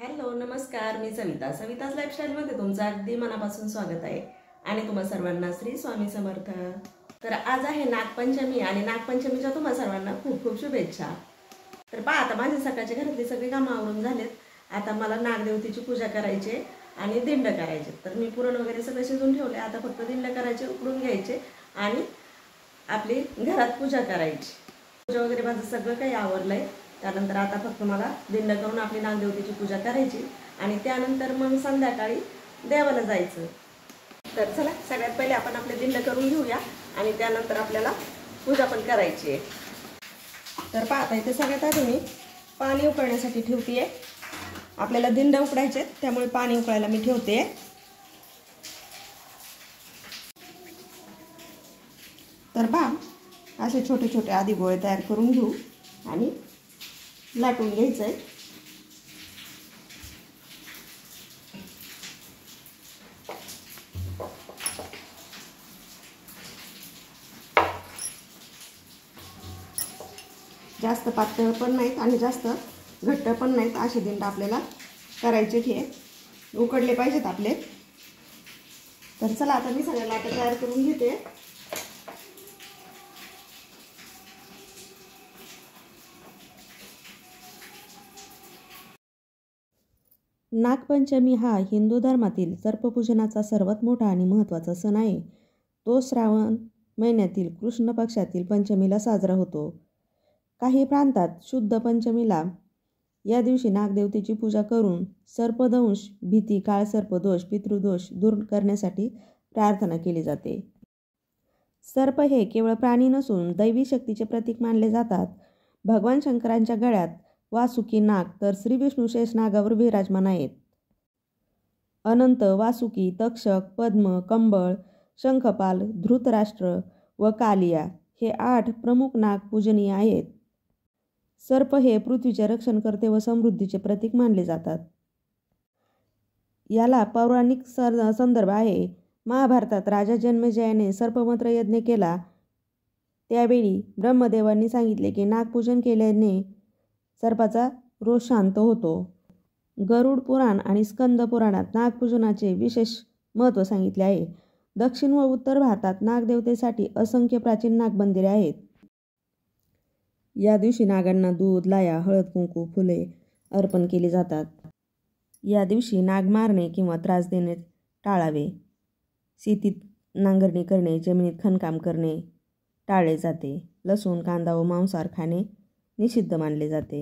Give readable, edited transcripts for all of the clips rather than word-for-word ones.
Hello नमस्कार, मी सविताच लाईफस्टाईलमध्ये तुमचं अगदी मनापासून स्वागत आहे आणि तुम्हा सर्वांना श्री स्वामी समर्थ। तर आज आहे नागपंचमी आणि नागपंचमीच्या तुम्हा सर्वांना खूप खूप शुभेच्छा। तर पहा, आता माझे सकाळचे घरातले सगळे कामं आवरून झालेत। आता मला नागदेवतेची पूजा करायची आणि दिंड करायचे। तर मी पुरण वगैरे सगळं शिजून ठेवले, आता फक्त दिंड करायचे, उकडून घ्यायचे आणि आपली घरात पूजा करायची। पूजा वगैरे माझं सगळं काही आवरलंय। त्यानंतर आता फक्त मला दिंड करून आपली नागदेवतेची पूजा करायची आणि त्यानंतर मग संध्याकाळी देवाला जायचं। तर चला, सगळ्यात पहिले आपण आपले दिंड करून घेऊया आणि त्यानंतर आपल्याला पूजा पण करायची आहे। तर पाहता, इथे सगळ्यात आधी मी पाणी उकळण्यासाठी ठेवते। आपल्याला दिंड उकडायचे, त्यामुळे पाणी उकळायला मी ठेवते। तर पहा, असे छोटे छोटे आधी गोळे तयार करून घेऊ आणि लाटून घ्यायचं आहे। जास्त पातळ पण नाहीत आणि जास्त घट्ट पण नाहीत, असे दिंड आपल्याला करायचे। हे उकडले पाहिजेत आपले। तर चला, आता मी सगळ्या लाटा तयार करून घेते। नागपंचमी हा हिंदू धर्मातील सर्पपूजनाचा सर्वात मोठा आणि महत्त्वाचा सण आहे। तो श्रावण महिन्यातील कृष्ण पक्षातील पंचमीला साजरा होतो। काही प्रांतात शुद्ध पंचमीला या दिवशी नागदेवतेची पूजा करून सर्पदंश, भीती, काळसर्पदोष, पितृदोष दूर करण्यासाठी प्रार्थना केली जाते। सर्प हे केवळ प्राणी नसून दैवी शक्तीचे प्रतीक मानले जातात। भगवान शंकरांच्या गळ्यात वासुकी नाग तर श्री विष्णू शेषनागावर विराजमान आहेत। अनंत, वासुकी, तक्षक, पद्म, कंबळ, शंखपाल, धृतराष्ट्र व कालिया हे 8 प्रमुख नाग पूजनीय आहेत। सर्प हे पृथ्वीचे रक्षण करते व समृद्धीचे प्रतीक मानले जातात। याला पौराणिक संदर्भ आहे। महाभारतात राजा जन्मेजयाने सर्पमंत्र यज्ञ केला, त्यावेळी ब्रह्मदेवांनी सांगितले की नागपूजन केल्याने सर्पाचा रोष शांत होतो। गरुड पुराण आणि स्कंद पुराणात नागपूजनाचे विशेष महत्त्व सांगितले आहे। दक्षिण व उत्तर भारतात नागदेवतेसाठी असंख्य प्राचीन नागमंदिरे आहेत। या दिवशी नागांना दूध, लाया, हळद, कुंकू, फुले अर्पण केली जातात। या दिवशी नाग मारणे किंवा त्रास देणे टाळावे। शेतीत नांगरणी करणे, जमिनीत खणकाम करणे टाळले जाते। लसूण, कांदा व मांसाहार खाणे निषिद्ध मानले जाते।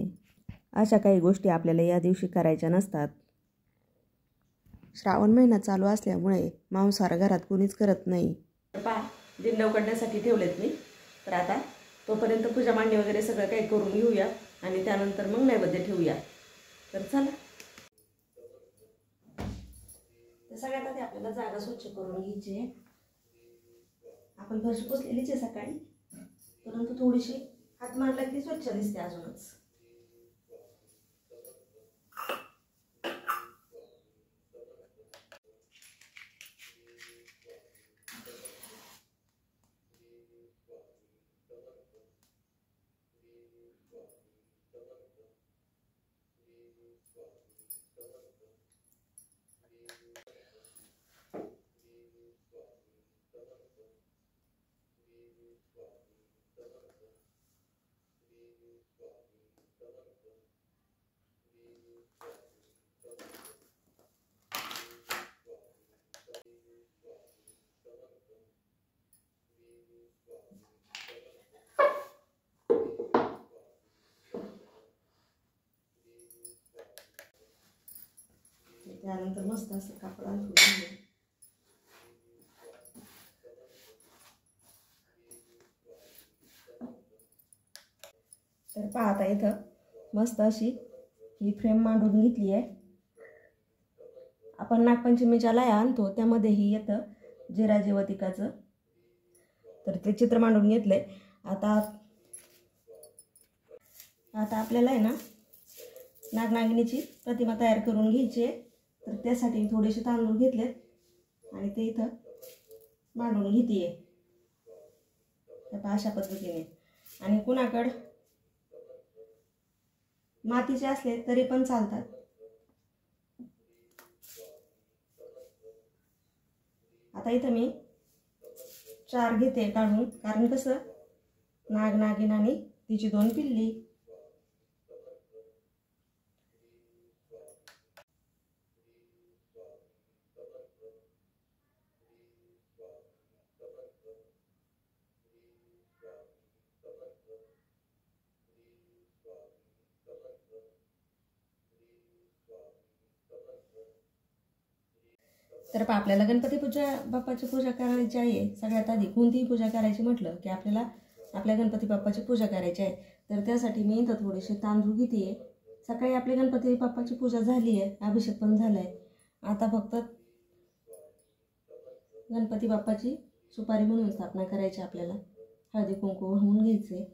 अशा काही गोष्टी आपल्याला या दिवशी करायच्या नसतात। श्रावण महिना चालू असल्यामुळे मांसाहार घरात कोणीच करत नाही। पहा, दिंड उकडण्यासाठी ठेवलेत मी। तर आता तोपर्यंत पूजा मांडणी वगैरे सगळं काही करून घेऊया आणि त्यानंतर मग नैवेद्य ठेवूया। तर चला, सगळ्यात आधी आपल्याला जागा स्वच्छ करून घ्यायची आहे। आपण फरशी पुसलेलीच आहे सकाळी, परंतु थोडीशी हात मारला की स्वच्छ दिसते अजूनच। त्यानंतर मस्त असं कापड आणून घ्यायचं। तर पाहता, इथं मस्त अशी ही फ्रेम मांडून घेतली आहे। आपण नागपंचमीच्या लाया आणतो त्यामध्येही येतं जिराजीवतिकाचं, तर ते चित्र मांडून घेतलंय। आता आपल्याला आहे ना नागनागिनीची प्रतिमा तयार करून घ्यायची आहे। तर त्यासाठी थोडेसे तांदूळ घेतलेत आणि ते इथं मांडून घेते अशा पद्धतीने। आणि कुणाकडे मातीचे असले तरी पण चालतात, आता इथं मी 4 घेते काढून, कारण कसं नाग नागिन आणि तिची 2 पिल्ली. तर आपल्याला गणपती बाप्पाची पूजा करायची आहे. सगळ्यात आधी कोणतीही पूजा करायची म्हटलं की आपल्याला आपल्या गणपती बाप्पाची पूजा करायची आहे. तर त्यासाठी मी इथं थोडेसे तांदूळ घेते. सकाळी आपली गणपती बाप्पाची पूजा झाली आहे, अभिषेक पण झाला आहे. आता फक्त गणपती बाप्पाची सुपारी म्हणून स्थापना करायची. आपल्याला हळदी कुंकू वाहून घ्यायचे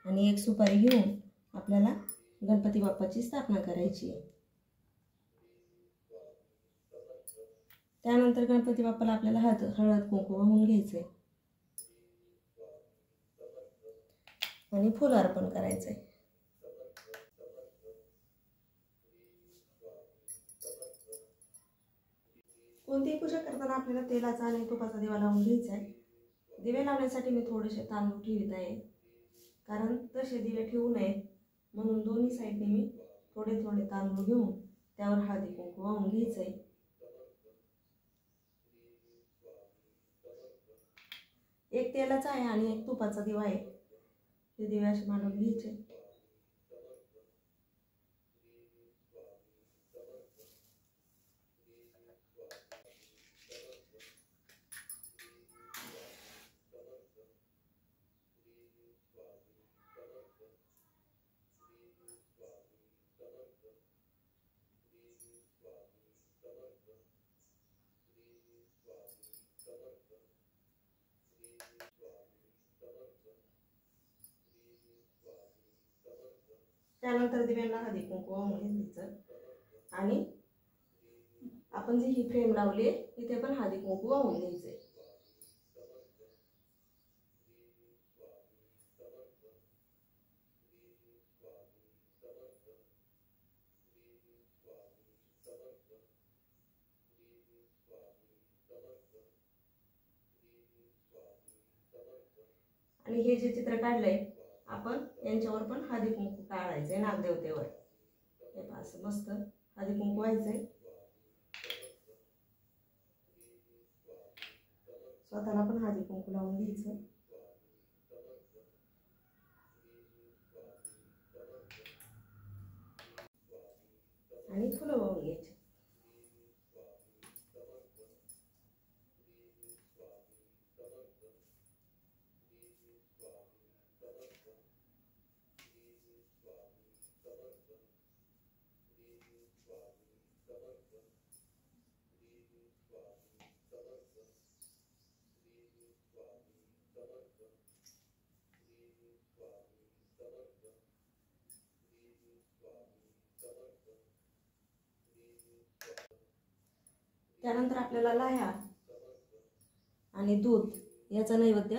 आणि एक सुपारी घेऊन आपल्याला गणपती बाप्पाची स्थापना करायची आहे. त्यानंतर गणपती बाप्पाला आपल्याला हळद कुंकू वाहून घ्यायचे आणि फुल अर्पण करायचे. कोणतीही पूजा करताना आपल्याला तेलाचा आणि तुपाचा दिवा लावून घ्यायचा आहे. दिवे लावण्यासाठी मी थोडेसे तांदूळ ठेवत आहे, कारण तसे दिवे ठेवू नये म्हणून दोन्ही साईडने मी थोडे थोडे तांदूळ घेऊन त्यावर हळदी कुंकू वाहून घ्यायचं आहे. एक तेलाचा आहे आणि एक तुपाचा दिवा आहे. ते दिवे असे मांडून घ्यायचे. त्यानंतर दिव्यांना हळदी कुंकू वाहून घ्यायचं आणि आपण जी ही फ्रेम लावली तिथे पण हळदी कुंकू वाहून घ्यायचे. आणि हे जे चित्र काढलंय आपण यांच्यावर पण हळदी कुंकू काढायचंय नागदेवतेवर. हे पहा असं मस्त हळदी कुंकू व्हायचंय. स्वतःला पण हळदी कुंकू लावून घ्यायचं. आणि फुलं वाहून घ्यायची. त्यानंतर आपल्याला लाह्या आणि दूध याचा नैवेद्य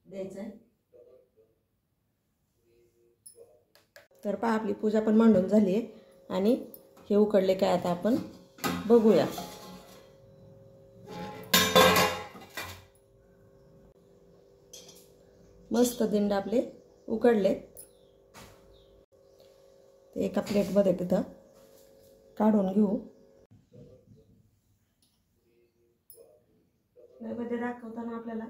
द्यायचा आहे. तर पहा आपली पूजा पण मांडून झाली आहे आणि हे उकडले काय आता आपण बघूया. मस्त दिंड आपले उकडले. ते एका प्लेटमध्ये तिथं काढून घेऊ. नैवेद्य दाखवताना आपल्याला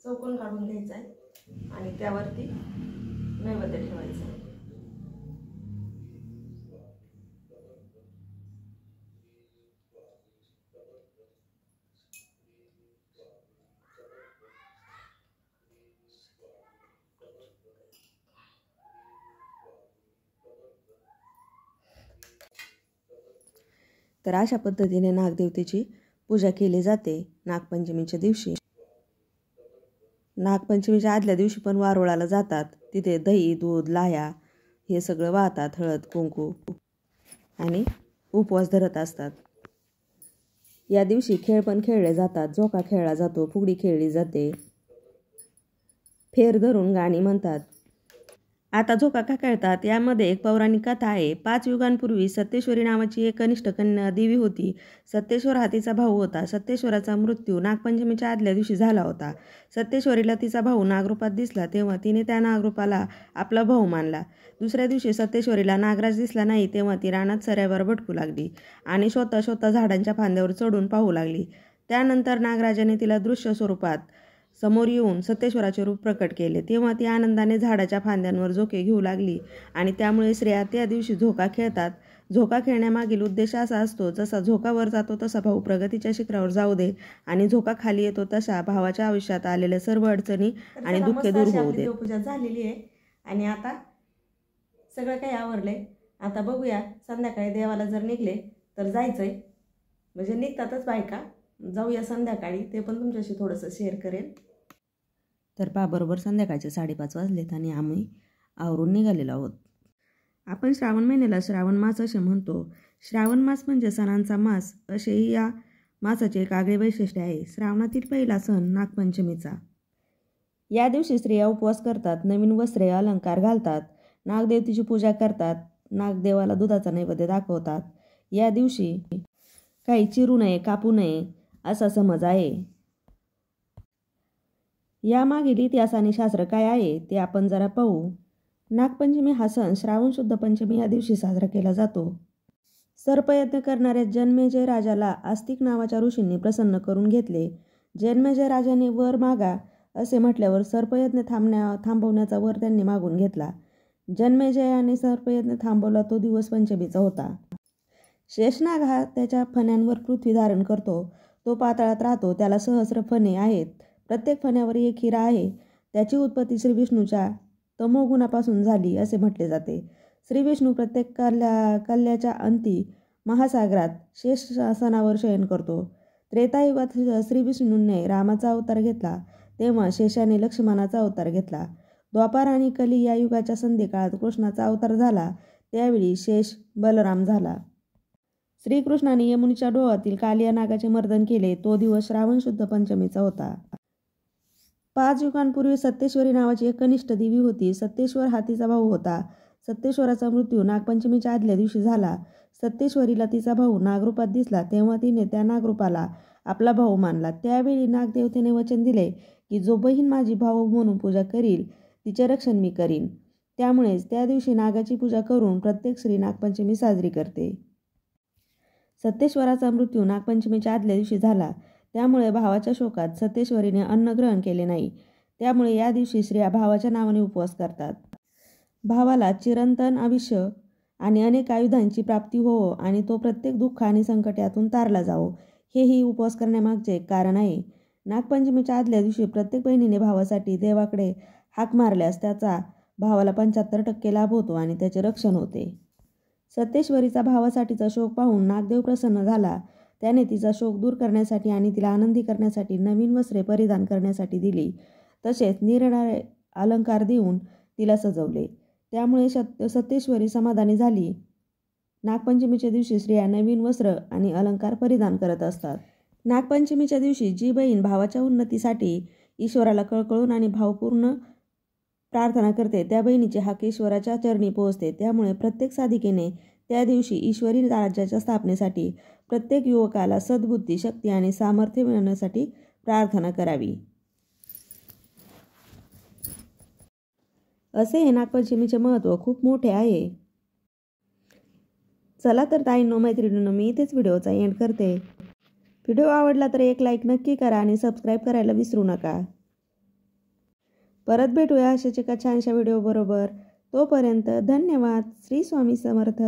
चौकोन काढून घ्यायचा आहे आणि त्यावरती नैवेद्य ठेवायचा आहे. तर अशा पद्धतीने नागदेवतेची पूजा केली जाते नागपंचमीच्या दिवशी. नागपंचमीच्या आदल्या दिवशी पण वारुळाला जातात. तिथे दही दूध लाह्या हे सगळं वाहतात, हळद कुंकू, आणि उपवास धरत असतात. या दिवशी खेळ पण खेळले जातात. झोका खेळला जातो, फुगडी खेळली जाते, फेर धरून गाणी म्हणतात आता झोका का खेळतात यामध्ये एक पौराणिक कथा आहे. 5 युगांपूर्वी सत्येश्वरी नावाची एक कनिष्ठ कन्या देवी होती. सत्येश्वर हा तिचा भाऊ होता. सत्येश्वराचा मृत्यू नागपंचमीच्या आदल्या दिवशी झाला होता. सत्येश्वरीला तिचा भाऊ नागरूपात दिसला तेव्हा तिने त्या नागरूपाला आपला भाऊ मानला. दुसऱ्या दिवशी सत्येश्वरीला नागराज दिसला नाही तेव्हा ती रानात चऱ्यावर भटकू लागली आणि स्वतः झाडांच्या फांद्यावर चढून पाहू लागली. त्यानंतर नागराजाने तिला दृश्य स्वरूपात समोर येऊन सत्येश्वराचे रूप प्रकट केले. तेव्हा ती आनंदाने झाडाच्या फांद्यांवर झोके घेऊ लागली आणि त्यामुळे स्त्रिया त्या दिवशी झोका खेळतात. झोका खेळण्यामागील उद्देश असा असतो, जसा झोका वर जातो तसा भाऊ प्रगतीच्या शिखरावर जाऊ दे आणि झोका खाली येतो तशा भावाच्या आयुष्यात आलेल्या सर्व अडचणी आणि दुःखे दूर होऊ दे. देवपूजा झालेली आहे आणि आता सगळं काही आवरलंय. आता बघूया संध्याकाळी देवाला जर निघले तर जायचंय, म्हणजे निघतातच बायका. जाऊया संध्याकाळी, ते पण तुमच्याशी थोडंसं शेअर करेन. तर बरोबर संध्याकाळचे 5:30 वाजलेत आणि आम्ही आवरून निघालेलो आहोत. आपण श्रावण महिन्याला श्रावण मास असे म्हणतो. श्रावण मास म्हणजे सणांचा मास असेही या मासाचे एक आगळे वैशिष्ट्य आहे. श्रावणातील पहिला सण नागपंचमीचा. या दिवशी स्त्रिया उपवास करतात, नवीन वस्त्रे अलंकार घालतात, नागदेवतेची पूजा करतात, नागदेवाला दुधाचा नैवेद्य दाखवतात. या दिवशी काही चिरू नये, कापू नये असा समज आहे. यामागील इतिहास आणि शास्त्र काय आहे ते आपण जरा पाहू. नागपंचमी हा सण श्रावण शुद्ध पंचमी या दिवशी साजरा केला जातो. सर्पयज्ञ करणाऱ्या जन्मेजय राजाला आस्तिक नावाच्या ऋषींनी प्रसन्न करून घेतले. जन्मेजय राजाने वर मागा असे म्हटल्यावर सर्पयज्ञ थांबवण्याचा वर त्यांनी मागून घेतला. जन्मेजयाने सर्पयज्ञ थांबवला तो दिवस पंचमीचा होता. शेषनाग हा त्याच्या फण्यांवर पृथ्वी धारण करतो. तो पाताळात राहतो. त्याला सहस्र फणे आहेत. प्रत्येक फण्यावर एक हिरा आहे. त्याची उत्पत्ती श्री विष्णूच्या तमोगुणापासून झाली असे म्हटले जाते. श्री विष्णू प्रत्येक कल्याच्या अंती महासागरात शेषासनावर शयन करतो. त्रेतायुगात श्री विष्णूने रामाचा अवतार घेतला तेव्हा शेषाने लक्ष्मणाचा अवतार घेतला. द्वापार आणि कली या युगाच्या संधिकाळात कृष्णाचा अवतार झाला. त्यावेळी शेष बलराम झाला. श्रीकृष्णाने यमुनेच्या डोहातील कालिया नागाचे मर्दन केले. तो दिवस श्रावण शुद्ध पंचमीचा होता. 5 युगांपूर्वी सत्येश्वरी नावाची एक कनिष्ठ देवी होती. सत्येश्वर हा तिचा भाऊ होता. सत्येश्वराचा मृत्यू नागपंचमीच्या आदल्या दिवशी झाला. सत्येश्वरीला तिचा भाऊ नागरूपात दिसला तेव्हा तिने त्या नागरूपाला आपला भाऊ मानला. त्यावेळी नागदेवतेने वचन दिले की जो बहीण माझी भाऊ म्हणून पूजा करील तिचे रक्षण मी करीन. त्यामुळेच त्या दिवशी नागाची पूजा करून प्रत्येक स्त्री नागपंचमी साजरी करते. सत्येश्वराचा मृत्यू नागपंचमीच्या आदल्या दिवशी झाला. त्यामुळे भावाच्या शोकात सत्येश्वरीने अन्न ग्रहण केले नाही. त्यामुळे या दिवशी स्त्रिया भावाच्या नावाने उपवास करतात. भावाला चिरंतन आयुष्य आणि अनेक आयुधांची प्राप्ती होवो आणि तो प्रत्येक दुःख आणि संकट यातून तारला जावो, हेही उपवास करण्यामागचे एक कारण आहे. नागपंचमीच्या आदल्या दिवशी प्रत्येक बहिणीने भावासाठी देवाकडे हाक मारल्यास त्याचा भावाला 75% लाभ होतो आणि त्याचे रक्षण होते. सत्येश्वरीचा भावासाठीचा शोक पाहून नागदेव प्रसन्न झाला. त्याने तिचा शोक दूर करण्यासाठी आणि तिला आनंदी करण्यासाठी नवीन वस्त्रे परिधान करण्यासाठी दिली. तसेच निरनिराळे अलंकार देऊन तिला सजवले. त्यामुळे सत्येश्वरी समाधानी झाली. नागपंचमीच्या दिवशी स्त्रिया नवीन वस्त्र आणि अलंकार परिधान करत असतात. नागपंचमीच्या दिवशी जी बहीण भावाच्या उन्नतीसाठी ईश्वराला कळकळून आणि भावपूर्ण प्रार्थना करते त्या बहिणीचे हाक ईश्वराच्या चरणी पोहोचते. त्यामुळे प्रत्येक साधिकेने त्या दिवशी ईश्वरी राज्याच्या स्थापनेसाठी प्रत्येक युवकाला सद्बुद्धी, शक्ती आणि सामर्थ्य मिळवण्यासाठी प्रार्थना करावी. असे हे नागपंचमीचे महत्त्व खूप मोठे आहे. चला तर ताईंनो, मैत्रिणींनो, मी इथेच व्हिडिओचा एंड करते. व्हिडिओ आवडला तर एक लाईक नक्की करा आणि सबस्क्राईब करायला विसरू नका. परत भेटूया अशाच एका छानशा व्हिडिओ बरोबर. तोपर्यंत धन्यवाद. श्री स्वामी समर्थ.